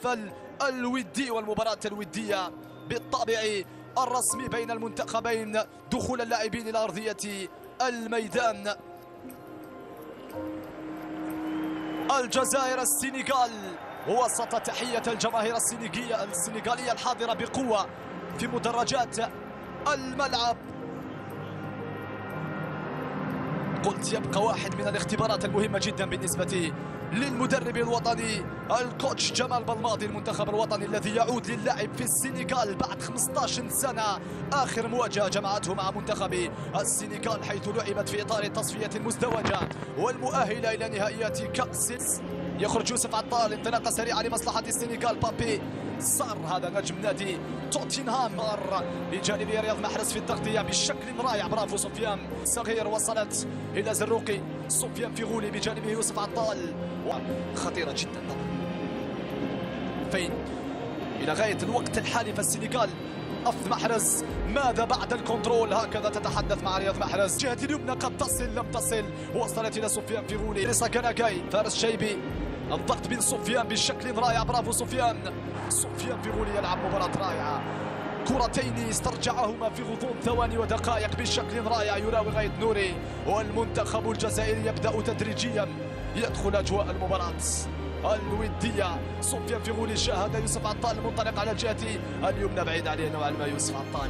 المحفل الودي والمباراة الودية بالطابع الرسمي بين المنتخبين. دخول اللاعبين إلى أرضية الميدان. الجزائر السنغال وسط تحية الجماهير السنغالية الحاضرة بقوة في مدرجات الملعب. قلت يبقى واحد من الاختبارات المهمة جدا بالنسبة للمدرب الوطني الكوتش جمال بلماضي. المنتخب الوطني الذي يعود للعب في السنغال بعد 15 سنة. آخر مواجهة جمعته مع منتخب السنغال حيث لعبت في إطار التصفية المزدوجة والمؤهلة إلى نهائيات كأس. يخرج يوسف عطال، انطلاقة سريعة لمصلحة السنغال. بابي صار هذا نجم نادي توتنهام بجانب رياض محرز في التغطية بشكل رائع. برافو سفيان صغير، وصلت إلى زروقي. سفيان فيغولي بجانبه يوسف عطال، خطيرة جدا فين إلى غاية الوقت الحالي. فالسنغال أفض محرز، ماذا بعد الكنترول؟ هكذا تتحدث مع رياض محرز. جهة اليمنى قد تصل، لم تصل، وصلت إلى سفيان فيغولي. ريسا كناكاي، فارس شيبي، الضغط من سفيان بشكل رائع. برافو سفيان فيغولي يلعب مباراة رائعة. كرتين استرجعهما في غضون ثواني ودقائق بشكل رائع. يراوي غاية نوري، والمنتخب الجزائري يبدأ تدريجيا يدخل أجواء المباراة الودية. سفيان فيغولي شاهد يوسف عطال المنطلق على الجهة اليمنى، بعيد عليه نوعا ما يوسف عطال.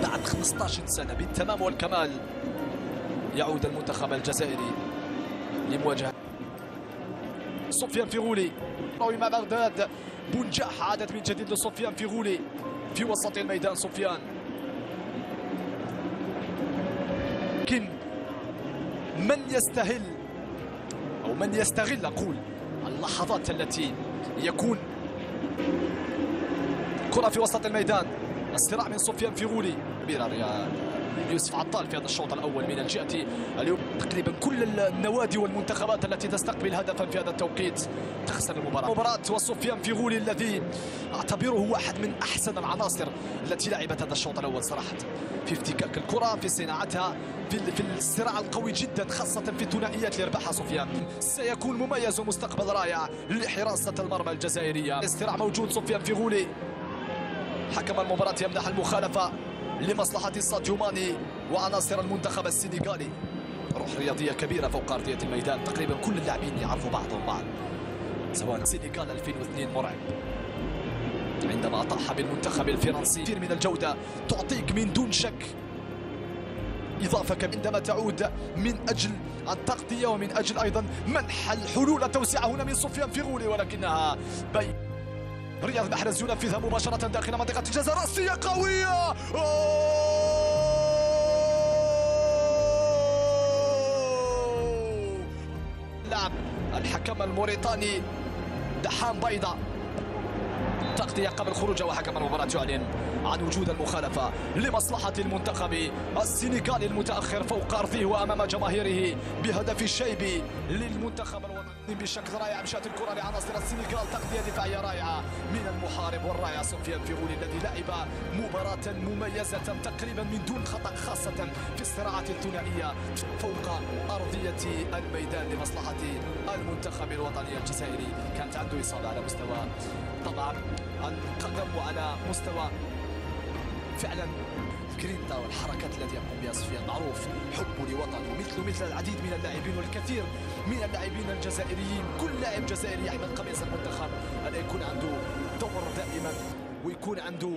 بعد 15 سنة بالتمام والكمال يعود المنتخب الجزائري لمواجهة سفيان فيغولي. مع بغداد، بنجاح عادت من جديد لسفيان فيغولي في وسط الميدان. سفيان، لكن من يستهل أو من يستغل أقول اللحظات التي يكون كرة في وسط الميدان. الصراع من سفيان فيغولي يوسف عطال في هذا الشوط الأول من الجهة اليوم. تقريبا كل النوادي والمنتخبات التي تستقبل هدفا في هذا التوقيت تخسر المباراة. وسفيان فيغولي الذي أعتبره واحد من أحسن العناصر التي لعبت هذا الشوط الأول صراحة، في افتكاك الكرة، في صناعتها، في الصراع القوي جدا، خاصة في الثنائيات اللي يربحها سفيان. سيكون مميز ومستقبل رائع لحراسة المرمى الجزائرية. الصراع موجود. سفيان فيغولي، حكم المباراة يمنح المخالفة لمصلحة ساديو ماني وعناصر المنتخب السنغالي. روح رياضية كبيرة فوق أرضية الميدان. تقريبا كل اللاعبين يعرفوا بعضهم بعض، سواء السنغال 2002 مرعب عندما أطاح بالمنتخب الفرنسي. كثير من الجودة تعطيك من دون شك إضافة عندما تعود من أجل التغطية ومن أجل أيضا منح الحلول. التوسعة هنا من سفيان فيغولي، ولكنها رياض محرز ينفذها مباشرة داخل منطقة الجزاء. رأسية قوية، لعب الحكم الموريتاني دحام بيضة تغطية قبل خروجه، وحكم المباراة يعلن عن وجود المخالفة لمصلحة المنتخب السنغالي المتأخر فوق أرضه وأمام جماهيره بهدف شيبي للمنتخب الوطني. بشكل رائع مشات الكرة لعناصر السنغال، تغطية دفاعية رائعة من المحارب والرائع سفيان فيغولي الذي لعب مباراة مميزة تقريبا من دون خطأ، خاصة في الصراعات الثنائية فوق أرضية الميدان لمصلحة المنتخب الوطني الجزائري. كانت عنده إصابة على مستوى طبعا القدم وعلى مستوى فعلا الجرينتا والحركات التي يقوم بها سفيان. معروف حبه لوطنه مثل العديد من اللاعبين والكثير من اللاعبين الجزائريين. كل لاعب جزائري يحمل قميص المنتخب أن يكون عنده دور دائما ويكون عنده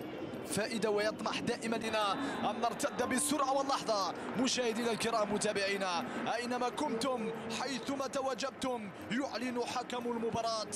فائدة، ويطمح دائما إلى أن نرتد بالسرعة واللحظة. مشاهدينا الكرام، متابعينا أينما كنتم حيثما تواجدتم، يعلن حكم المباراة